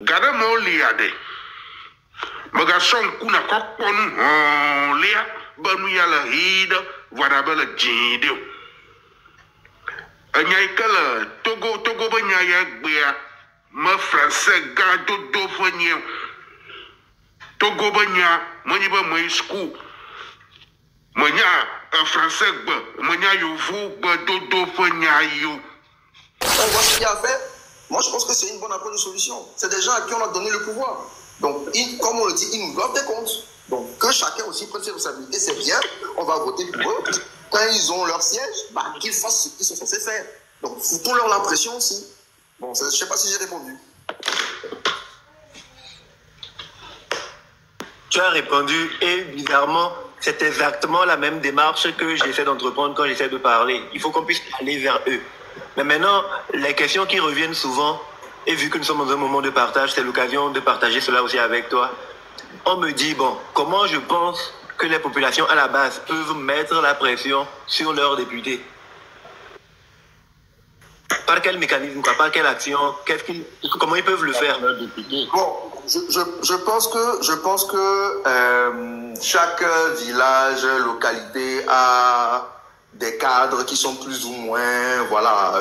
Gada mo lia de. Maga son kuna kokonu lia banu yala hida wada bala jidio. Anyai kala togo banya ya gbea ma français ga do fanyo. Togo banya mani ba mai school. Manya français ba manya yovu ba do fanya yo. On voit ce qu'il y a à faire. Moi, je pense que c'est une bonne approche de solution. C'est des gens à qui on a donné le pouvoir. Donc, comme on le dit, ils nous doivent des comptes. Donc, que chacun aussi prenne ses responsabilités, c'est bien. On va voter pour eux. Quand ils ont leur siège, qu'ils fassent ce qu'ils sont censés faire. Donc, foutons-leur la pression aussi. Bon, je ne sais pas si j'ai répondu. Tu as répondu et bizarrement, c'est exactement la même démarche que j'essaie d'entreprendre quand j'essaie de parler. Il faut qu'on puisse aller vers eux. Mais maintenant, les questions qui reviennent souvent, et vu que nous sommes dans un moment de partage, c'est l'occasion de partager cela aussi avec toi. On me dit, bon, comment je pense que les populations à la base peuvent mettre la pression sur leurs députés? Par quel mécanisme, quoi? Par quelle action? Comment ils peuvent le faire? Bon, je pense que chaque village, localité a des cadres qui sont plus ou moins, voilà,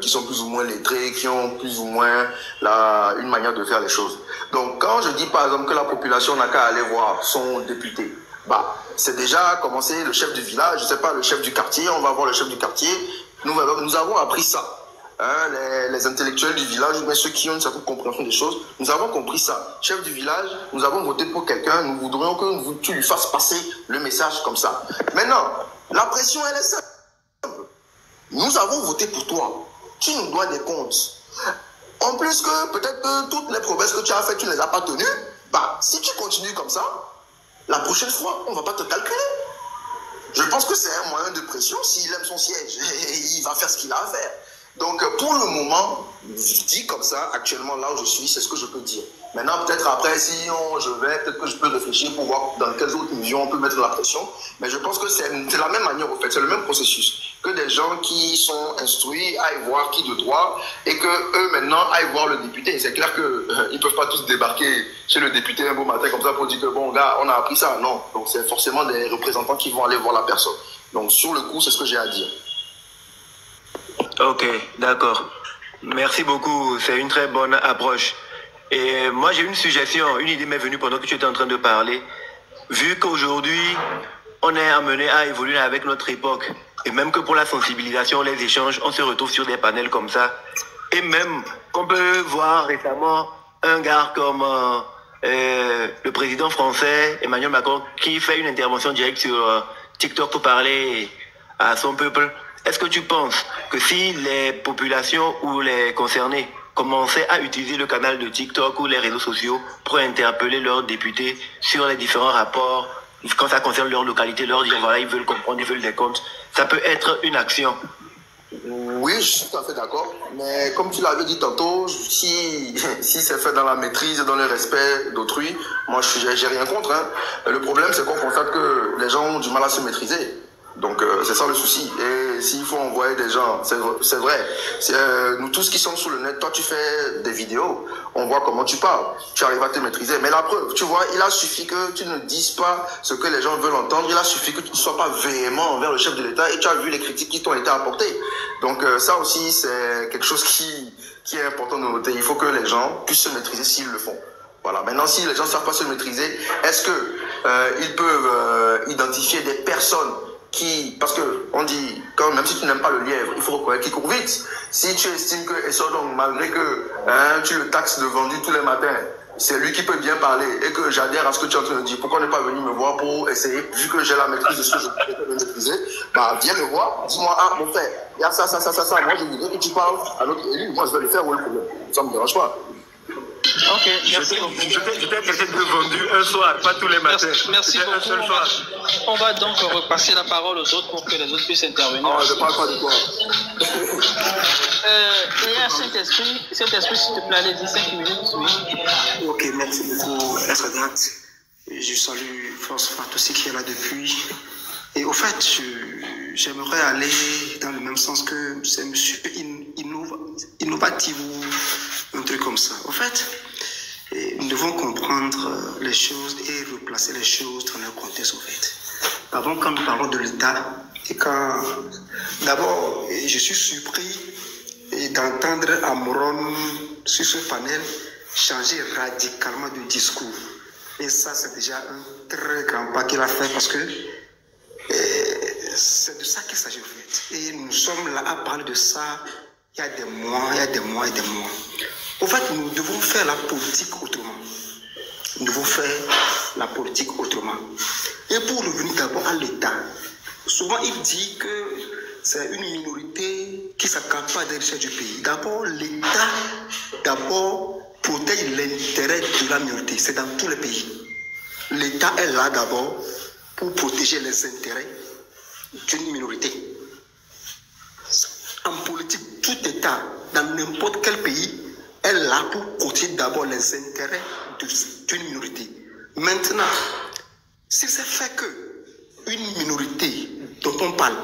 qui sont plus ou moins lettrés, qui ont plus ou moins une manière de faire les choses. Donc, quand je dis par exemple que la population n'a qu'à aller voir son député, c'est déjà commencé le chef du village, je sais pas, le chef du quartier, on va voir le chef du quartier. Nous avons appris ça. Hein, les intellectuels du village, mais ceux qui ont une certaine compréhension des choses, nous avons compris ça. Chef du village, nous avons voté pour quelqu'un, nous voudrions que tu lui fasses passer le message comme ça. Maintenant, la pression, elle est simple. Nous avons voté pour toi. Tu nous dois des comptes. En plus que peut-être que toutes les promesses que tu as faites, tu ne les as pas tenues. Si tu continues comme ça, la prochaine fois, on ne va pas te calculer. Je pense que c'est un moyen de pression. S'il aime son siège, il va faire ce qu'il a à faire. Donc, pour le moment, dit comme ça, actuellement, là où je suis, c'est ce que je peux dire. Maintenant, peut-être après, peut-être que je peux réfléchir pour voir dans quelles autres mesures on peut mettre la pression. Mais je pense que c'est la même manière, en fait, c'est le même processus. Que des gens qui sont instruits aillent voir qui de droit et que eux, maintenant, aillent voir le député. C'est clair qu'ils ne peuvent pas tous débarquer chez le député un beau matin comme ça pour dire que, bon, gars, on a appris ça. Non. Donc, c'est forcément des représentants qui vont aller voir la personne. Donc, sur le coup, c'est ce que j'ai à dire. Ok, d'accord. Merci beaucoup, c'est une très bonne approche. Et moi j'ai une suggestion, une idée m'est venue pendant que tu étais en train de parler. Vu qu'aujourd'hui, on est amené à évoluer avec notre époque, et même que pour la sensibilisation, les échanges, on se retrouve sur des panels comme ça. Et même qu'on peut voir récemment un gars comme le président français, Emmanuel Macron, qui fait une intervention directe sur TikTok pour parler à son peuple. Est-ce que tu penses que si les populations ou les concernés commençaient à utiliser le canal de TikTok ou les réseaux sociaux pour interpeller leurs députés sur les différents rapports, quand ça concerne leur localité, leur dire voilà, ils veulent comprendre, ils veulent des comptes, ça peut être une action? Oui, je suis tout à fait d'accord. Mais comme tu l'avais dit tantôt, si c'est fait dans la maîtrise et dans le respect d'autrui, moi, j'ai rien contre. Hein. Le problème, c'est qu'on constate que les gens ont du mal à se maîtriser. Donc, c'est ça le souci. Et s'il faut envoyer des gens, c'est vrai. Nous tous qui sommes sur le net, toi, tu fais des vidéos, on voit comment tu parles. Tu arrives à te maîtriser. Mais la preuve, tu vois, il a suffi que tu ne dises pas ce que les gens veulent entendre. Il a suffi que tu ne sois pas véhément envers le chef de l'État et tu as vu les critiques qui t'ont été apportées. Donc, ça aussi, c'est quelque chose qui est important de noter. Il faut que les gens puissent se maîtriser s'ils le font. Voilà. Maintenant, si les gens ne savent pas se maîtriser, est-ce qu'ils peuvent identifier des personnes parce que on dit, même si tu n'aimes pas le lièvre, il faut reconnaître qu'il court vite. Si tu estimes que Essodong, malgré que tu le taxes de vendu tous les matins, c'est lui qui peut bien parler et que j'adhère à ce que tu es en train de dire, pourquoi ne pas venir me voir pour essayer, vu que j'ai la maîtrise de ce que je peux maîtriser, viens me voir, dis-moi, mon frère, il y a ça, moi je voudrais que tu parles à notre élu, moi je vais le faire, où est le problème? Ça ne me dérange pas. Ok, merci beaucoup. Je t'ai peut-être vendu un soir, pas tous les matins. Merci beaucoup. On va donc repasser la parole aux autres pour que les autres puissent intervenir. Oh, je ne parle pas de toi. Et à Saint-Esprit, s'il te plaît, allez-y, 5 minutes, oui. Ok, merci beaucoup, Esradat. Je salue François, tout ce qui est là depuis. Et au fait, j'aimerais aller dans le même sens que c'est monsieur innovatif ou un truc comme ça. Au fait, devons comprendre les choses et replacer les choses dans leur contexte, au fait. Avant, quand nous parlons de l'État, et quand... D'abord, je suis surpris d'entendre Amron sur ce panel changer radicalement de discours. Et ça, c'est déjà un très grand pas qu'il a fait parce que c'est de ça qu'il s'agit, en fait. Et nous sommes là à parler de ça il y a des mois, il y a des mois et des mois. En fait, nous devons faire la politique autrement. Nous devons faire la politique autrement. Et pour revenir d'abord à l'État, souvent il dit que c'est une minorité qui s'accapare des richesses du pays. D'abord, l'État protège l'intérêt de la minorité. C'est dans tous les pays. L'État est là d'abord pour protéger les intérêts d'une minorité. En politique, tout État, dans n'importe quel pays, est là pour protéger d'abord les intérêts d'une minorité. Maintenant, s'il s'est fait qu'une minorité dont on parle,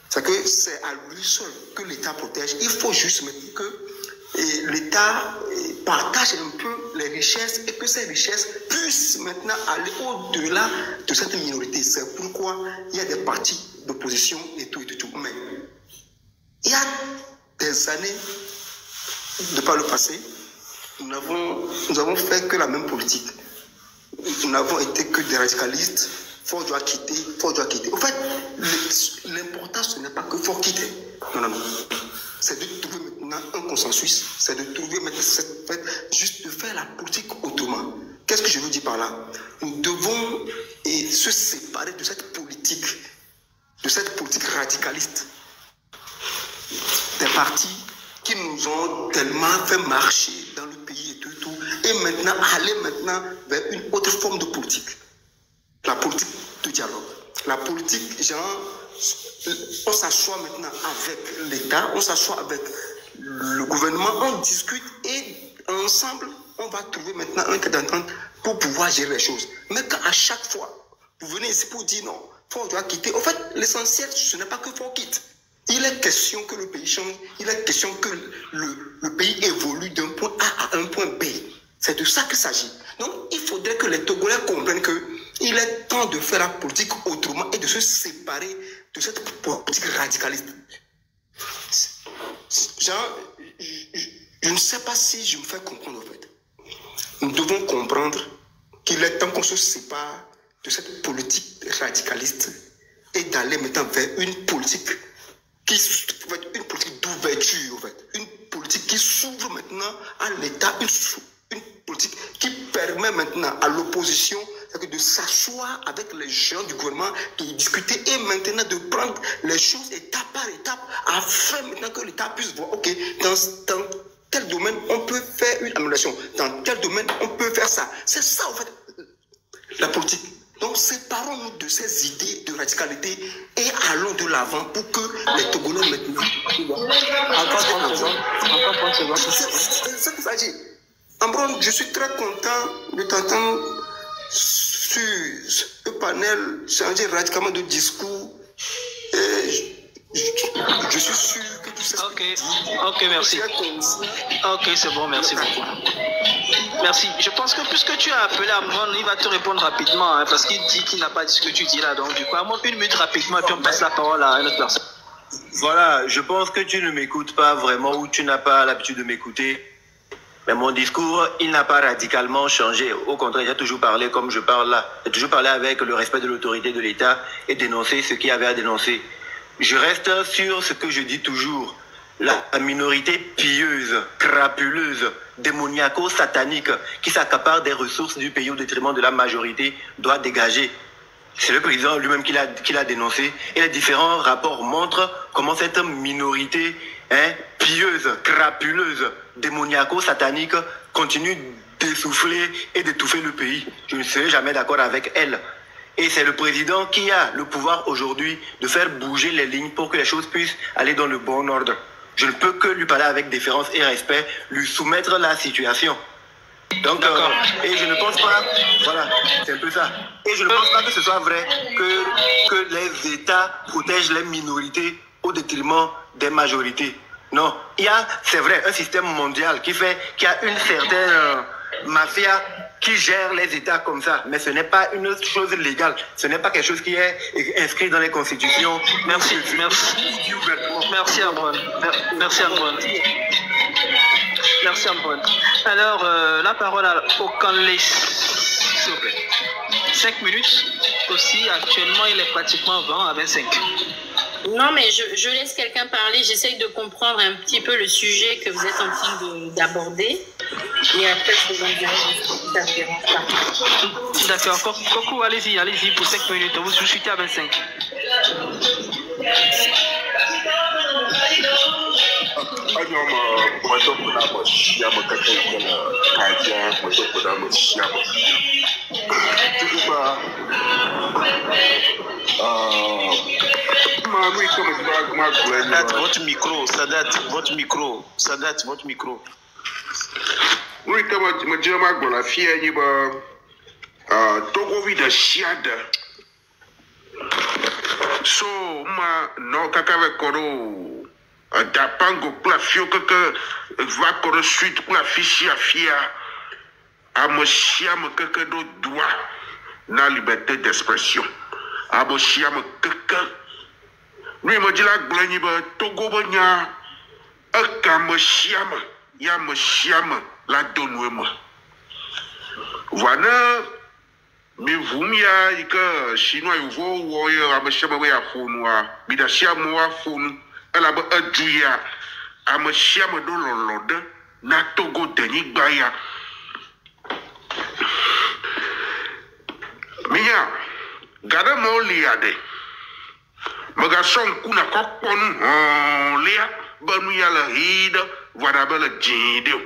c'est que c'est à lui seul que l'État protège. Il faut juste maintenant que l'État partage un peu les richesses et que ces richesses puissent maintenant aller au-delà de cette minorité. C'est pourquoi il y a des partis d'opposition et tout. Mais il y a des années, de par le passé, nous avons fait que la même politique. Nous n'avons été que des radicalistes. Faut doit quitter. En fait, l'important, ce n'est pas que faut quitter. Non. C'est de trouver maintenant un consensus. C'est de trouver maintenant, juste de faire la politique autrement. Qu'est-ce que je veux dire par là? Nous devons se séparer de cette politique radicaliste. Des partis qui nous ont tellement fait marcher dans le pays et tout. Et maintenant, aller vers une autre forme de politique. La politique de dialogue. La politique, on s'assoit maintenant avec l'État, on s'assoit avec le gouvernement, on discute et ensemble, on va trouver maintenant un cas d'entente pour pouvoir gérer les choses. Mais quand à chaque fois, vous venez ici pour dire non, faut doit quitter. En fait, l'essentiel, ce n'est pas que faut quitter. Il est question que le pays change, il est question que le pays évolue d'un point A à un point B. C'est de ça qu'il s'agit. Donc, il faudrait que les Togolais comprennent qu'il est temps de faire la politique autrement et de se séparer de cette politique radicaliste. Je ne sais pas si je me fais comprendre, en fait. Nous devons comprendre qu'il est temps qu'on se sépare de cette politique radicaliste et d'aller maintenant vers une politique une politique d'ouverture, en fait. Une politique qui s'ouvre maintenant à l'État, une politique qui permet maintenant à l'opposition de s'asseoir avec les gens du gouvernement, de discuter et maintenant de prendre les choses étape par étape afin maintenant que l'État puisse voir, ok, dans tel domaine on peut faire une amélioration, dans tel domaine on peut faire ça. C'est ça en fait la politique. Donc séparons-nous de ces idées de radicalité et allons de l'avant pour que les Togolais maintenant... C'est ça qu'il s'agit. Ambron, je suis très content de t'entendre sur ce panel changer radicalement de discours. Et je suis sûr que tout ça... Ok, merci. Ok, c'est bon, merci beaucoup. Merci. Je pense que puisque tu as appelé Amron, il va te répondre rapidement, hein, parce qu'il dit qu'il n'a pas dit ce que tu dis là. Donc, du coup, Amron, une minute rapidement, et puis on passe la parole à une autre personne. Voilà, je pense que tu ne m'écoutes pas vraiment ou tu n'as pas l'habitude de m'écouter. Mais mon discours, il n'a pas radicalement changé. Au contraire, j'ai toujours parlé comme je parle là. J'ai toujours parlé avec le respect de l'autorité de l'État et dénoncer ce qu'il y avait à dénoncer. Je reste sur ce que je dis toujours. La minorité pieuse, crapuleuse, démoniaco-satanique qui s'accapare des ressources du pays au détriment de la majorité doit dégager. C'est le président lui-même qui l'a dénoncé. Et les différents rapports montrent comment cette minorité pieuse, crapuleuse, démoniaco-satanique continue d'essouffler et d'étouffer le pays. Je ne serai jamais d'accord avec elle. Et c'est le président qui a le pouvoir aujourd'hui de faire bouger les lignes pour que les choses puissent aller dans le bon ordre. Je ne peux que lui parler avec déférence et respect, lui soumettre la situation. Donc, et je ne pense pas, voilà, c'est un peu ça. Et je ne pense pas que ce soit vrai que les États protègent les minorités au détriment des majorités. Non, il y a, c'est vrai, un système mondial qui a une certaine mafia qui gère les États comme ça. Mais ce n'est pas une chose légale. Ce n'est pas quelque chose qui est inscrit dans les constitutions. Merci Antoine. Merci Antoine. Merci Antoine. Alors, la parole au Canlais, s'il vous plaît. 5 minutes. Aussi, actuellement, il est pratiquement 20 à 25. Non, mais je laisse quelqu'un parler. J'essaye de comprendre un petit peu le sujet que vous êtes en train d'aborder. Et après, je vous en dirai si ça ne dérange pas. D'accord. Coco, allez-y pour 5 minutes. Vous suivez à 25. Votre micro. Oui, comme je dis, je la fille, Togo vit de chiade. So, non, kakave koro, dapango, pour fio, va koro suite, pour la fiche à fia, à me chiam, d'autre droit, na liberté d'expression. À me chiam, lui, me dit la glagne, Togo, banya, aka me chiam, ya me chiam, la donne voilà. Mais vous m'y que chinois vous voyez à me chamailler à Fonoa, Bidachia Moa Fon, elle a un juya, à me chiam de l'Olode, na Togo Denik Baya. Mia, gada mo liade. Magason kuna kokpon, lia, banuya la hide, voilà belle jidio.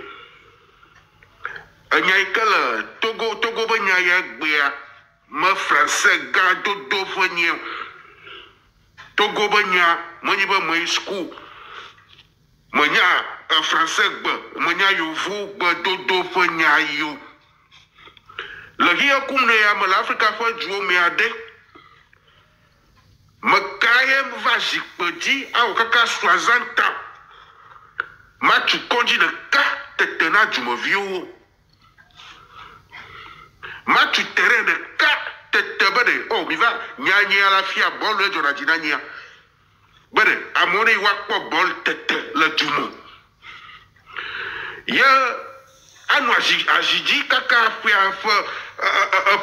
Anyakala Togo banya gbea ma français ga do fanyo Togo banya mani ba mai school manya français ba manya yovu ba do fanya yo la hiya kumne ya ma l'Afrique fa juo me ade ma kayem vajik pedi au kaka 60 ans ma tu kondi de ka tetena du mo vieux ma tu terrain de 4 tebede oh mi va nyanya la fia bol le jonadina nya bede amone wa ko bol tete le jumo ya anu ajiji kaka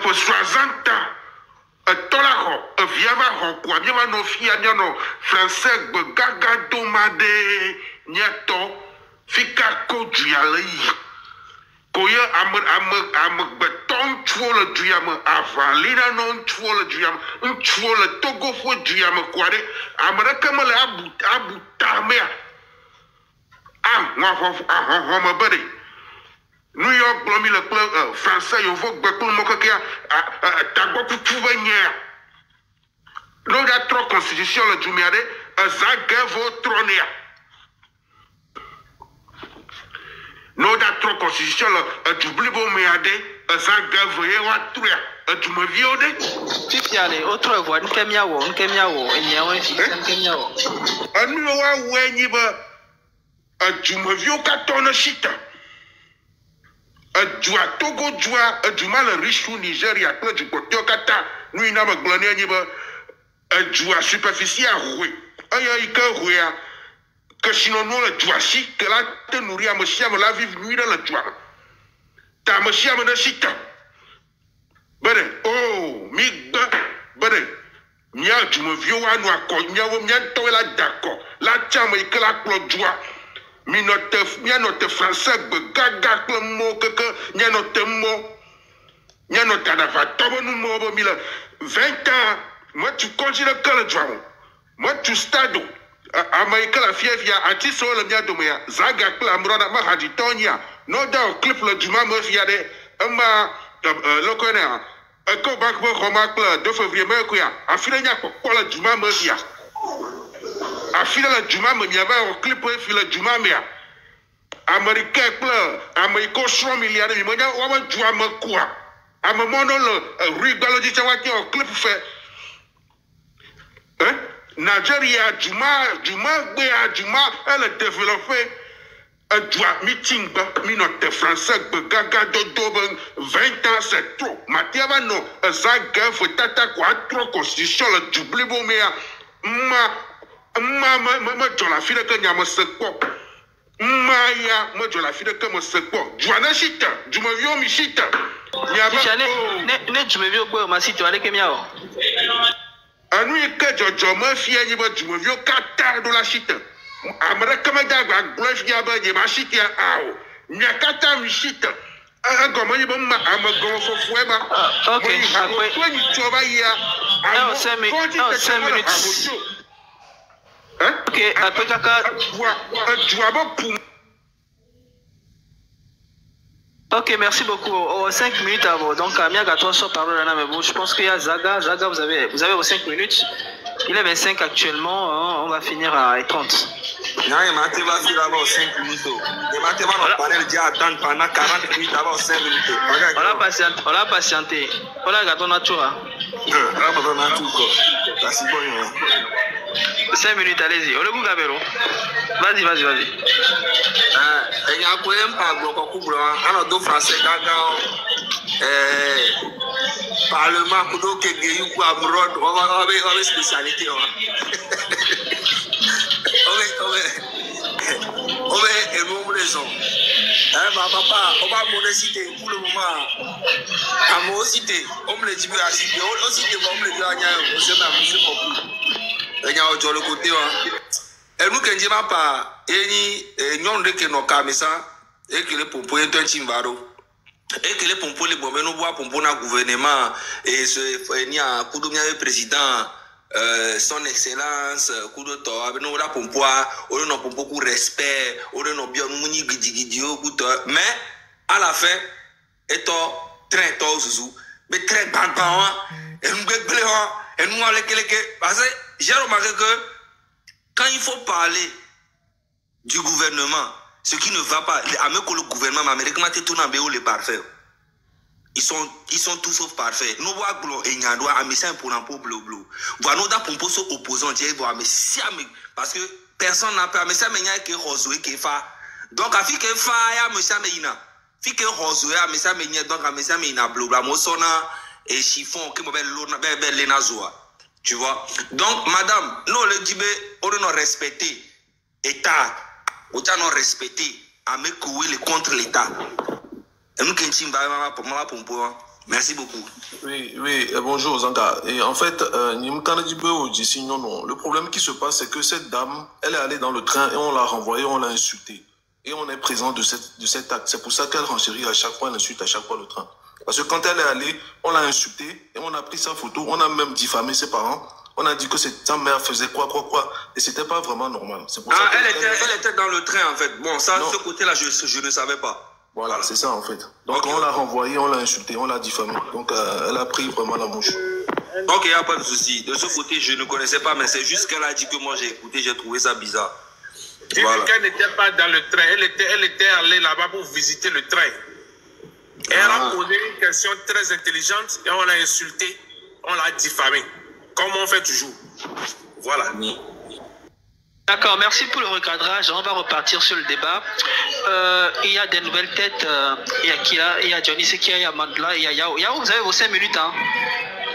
for 60 ans tola ho viava ho kwa mi va no fia no français gaga domade nyato fika ko duale Koya am beton tuole duyam avant lina non tuole duyam un tuole Togo fo duyam kwade amraka mala abu tamea ma bari New York blomi le club français yo vok bekul mokakia tagbo kutuva nya no da trop constitution le jumiade zagevo tronia no da trop constitution tu blibo meade zanga voye wa tria tu me viode Fifiale autre voix nkemiawo enyawo fi nkemiawo anu wa wenyi ba tu me vio ka ton chita tu a Togo joa tu mal riche au Nigeria plein du côté kata nous na ma glania nyi ba tu a superficie a roué aya ika rouya que sinon nous le doici que la te nourrir à monsieur la vivre nuit dans le toit ta monsieur me chita bere oh mi bere nya tu me vieux wa no akọ nya wo nya to la d'accord la chama e que la clo joie mi note français gaga clo mo que nya note mo nya note na va tobo nu mo bo mi la 20 ans moi tu considères que le joie moi tu stade Amaïka la fièvre anti so le mia domea zaga kla mrona ma hadi tonya no da clip le duma me fiade ma le connaît ko bank mo khoma kla 2 février me ko ya afile nya ko le duma me fia afile le duma me ya ba o clip e file duma me ya américain kla amaïko 100 milliards mi mo nya wa ma dua me kwa amamono le rigolo di chawa ki o clip fait Nigeria, Juma, elle a développé meeting, notre français, gaga dodo, 20 ans, c'est trop. Matiava non, ça gueule, faut tata quoi, trop constitution, le double bomea. Je la fille que n'y a me secours. Maya, moi je la fille que me secours. Joana chita, je me viens mi chita. Je me viens quoi, ma site, tu allais que miao. Anouye que je me fie, je me viens 4 de la chita. Amara kama daga glove ya ba je machite ya ao nyakata mishita agoma ni bomma amago fo fuema OK après toi ni toba ya 5 minutes hein OK après kaka OK, merci beaucoup. 5 minutes avant. Donc, Amia Gaton sort parole là, mais bon, je pense qu'il y a Zaga. Zaga, vous avez vos 5 minutes. Il est 25 actuellement. Hein, on va finir à 30. Non, il m'a dit va finir avant 5 minutes. Il m'a dit va parler déjà attendre pendant 40 minutes avant 5 minutes. On a patienté. On a Gaton Natura. Merci beaucoup. 5 minutes, allez-y. On le goûte Gabero. Vas-y. Il y a un problème par bloc couple. Alors, deux Français, Parlement, Kudo, Kegeyou, Amrod, on va avoir spécialité. On va raison. Papa, on va me citer pour le moment. À moi citer, on me le dit à citer, on cite, on me le dit à Niaï, on se met à monsieur Popou. Il y a autre le côté. Et nous, quand je m'en parle, et nous, on dit que nos camésas, et que les pompons est un chimbaro. Et que les pompons, les bombes, nous voient pompons dans le gouvernement, et il y a un coup de président. Son excellence, coup de temps, avec nous la pompoa, on n'a pas beaucoup de respect, on n'a bien mouni gidigidio, mais à la fin, étant très tôt, mais très bad, et nous bléons, et nous allons parce que j'ai remarqué que quand il faut parler du gouvernement, ce qui ne va pas, avec le gouvernement américain, c'est tout dans le parfait. Ils sont tous sauf parfaits. Nous voyons que nous avons un message pour un peu bleu. Voilà, nous avons un peu opposant. Parce que personne n'a pas un message qui est rosé, qui est fa. Donc, à fi que fa, il y a un message qui est fi que rosé, un message donc un message qui est bleu. La moissonna et chiffon, qui est l'énazoa. Tu vois? Donc, madame, nous, le dibé, on doit respecter l'État. On doit respecter, avec contre l'État. Merci beaucoup. Oui, bonjour Zanga. Et en fait, le problème qui se passe, c'est que cette dame, elle est allée dans le train et on l'a renvoyée, on l'a insultée. Et on est présent de cet acte. C'est pour ça qu'elle renchérit à chaque fois, elle insulte à chaque fois le train. Parce que quand elle est allée, on l'a insultée et on a pris sa photo, on a même diffamé ses parents. On a dit que sa mère faisait quoi. Et c'était pas vraiment normal. Pour ça elle était dans le train en fait. Bon, ça, ce côté-là, je ne savais pas. Voilà, c'est ça en fait. Donc on l'a renvoyé, on l'a insulté, on l'a diffamé. Donc elle a pris vraiment la mouche. Ok, il n'y a pas de souci. De ce côté, je ne connaissais pas, mais c'est juste qu'elle a dit que moi j'ai écouté, j'ai trouvé ça bizarre. Voilà. Elle n'était pas dans le train, elle était allée là-bas pour visiter le train. Et elle a posé une question très intelligente et on l'a insulté, on l'a diffamé. Comme on fait toujours. Voilà. D'accord, merci pour le recadrage. On va repartir sur le débat. Il y a des nouvelles têtes. Il y a Kila, il y a Johnny Sekia, il y a Mandela, il y a Yao. Yao, vous avez vos 5 minutes. Hein.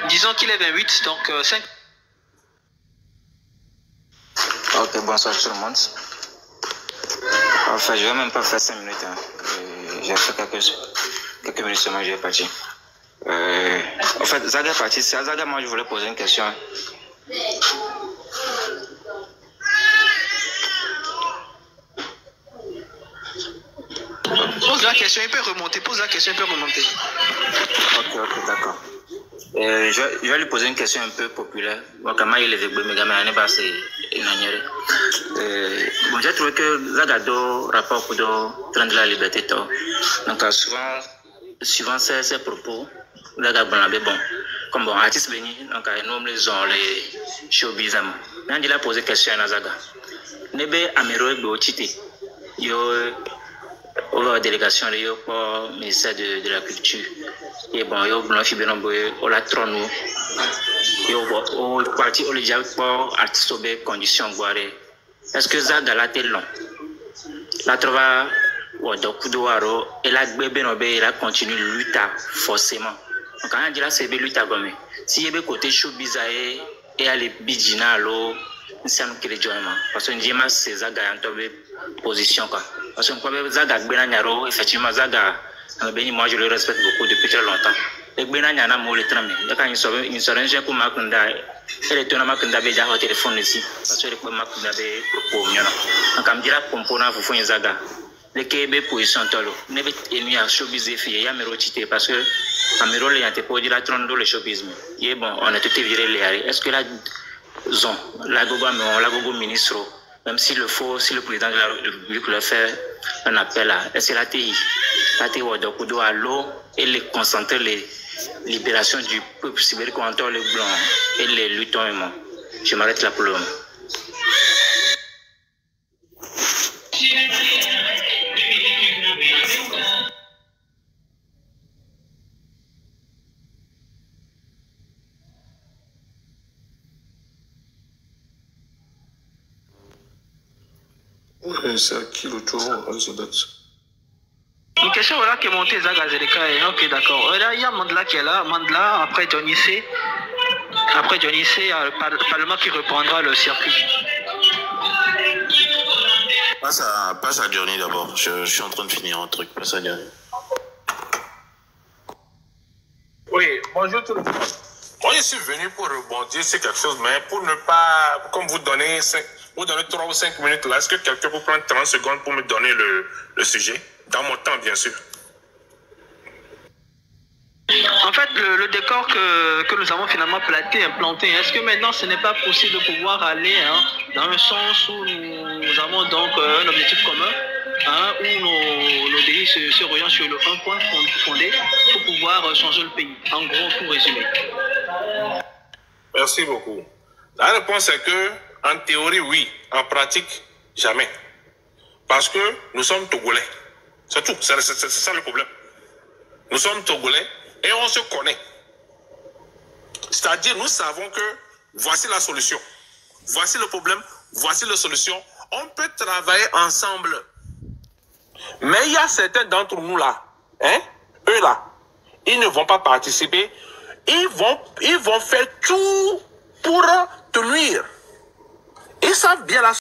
Disons qu'il est 28, donc 5. Ok, bonsoir tout le monde. Enfin, je ne vais même pas faire 5 minutes. Hein. J'ai fait quelques minutes seulement, je vais partir. En fait, Zaga est parti. C'est à Zaga, moi, je voulais poser une question. Pose la question, il peut remonter. Ok, d'accord. Je vais lui poser une question un peu populaire. Bon, comment il est vécu, mais comment il est passé. Bon, j'ai trouvé que Zagado rapport pour le train de la liberté. Donc, suivant ses propos, Zagado, bon, comme bon, artiste béni, donc, nous, les gens, les showbiz, mais il a posé une question à Zaga. Nebe Amiro Bochiti, au la délégation au ministère de la culture et bon yo blanc fibé on la trône au parti au déjà pour artiste conditions boire est-ce que ça dans la tête long la trova Wadokudo Aro, et la Gbebenobe, il a continué lutte forcément. Donc, quand on dit là, c'est lutte à gomme. Si il y a des côtés showbiz et à les bidjina, alors, ça nous crée joie. Parce que Ndima, c'est Zaga en position. Parce que Zaga Gbenanyaro, effectivement, Zaga, moi je le respecte beaucoup depuis très longtemps. Et Gbenanyana, moi, le tramé. Il y a une soirée pour Makunda, et le tournament Makunda Beja au téléphone ici. Parce que le Makunda Be propos. Donc, on me dit là, component, vous faites Zaga. Les Québec position tolo ne bet enu à showbiz et ya mero chité parce que à mero le yante pour dire la trondo le showbiz et bon on a tout viré les est-ce que la zone la gogo ministre même s'il le faut si le président de la République le fait un appel à est-ce que la TI Wadokudo à l'eau et les concentrer les libérations du peuple sibérique contre les blancs et les luttons humains. Je m'arrête là pour le moment. C'est à qui le tour? Une question voilà qui est montée Zaga Zeleka. Ok, d'accord. Il y a Mandela qui est là. Mandela, après Johnny C. Après Johnny C, il y a le Parlement qui reprendra le circuit. Passe à Johnny d'abord. Je suis en train de finir un truc. Passe à Johnny. Oui, bonjour tout le monde. Moi, je suis venu pour rebondir sur quelque chose, mais pour ne pas, comme vous donnez 3 ou 5 minutes là, est-ce que quelqu'un peut prendre 30 secondes pour me donner le sujet? Dans mon temps, bien sûr. En fait, le décor que nous avons finalement implanté, est-ce que maintenant ce n'est pas possible de pouvoir aller dans le sens où nous avons donc un objectif commun, où nos pays se rejoignent sur un point fondé pour pouvoir changer le pays? En gros, pour résumer. Merci beaucoup. La réponse est que, en théorie, oui. En pratique, jamais. Parce que nous sommes Togolais. C'est tout. C'est ça le problème. Nous sommes Togolais et on se connaît. C'est-à-dire, nous savons que voici la solution. Voici le problème. Voici la solution. On peut travailler ensemble. Mais il y a certains d'entre nous là, eux là, ils ne vont pas participer. Ils vont faire tout pour te nuire. Ils savent bien la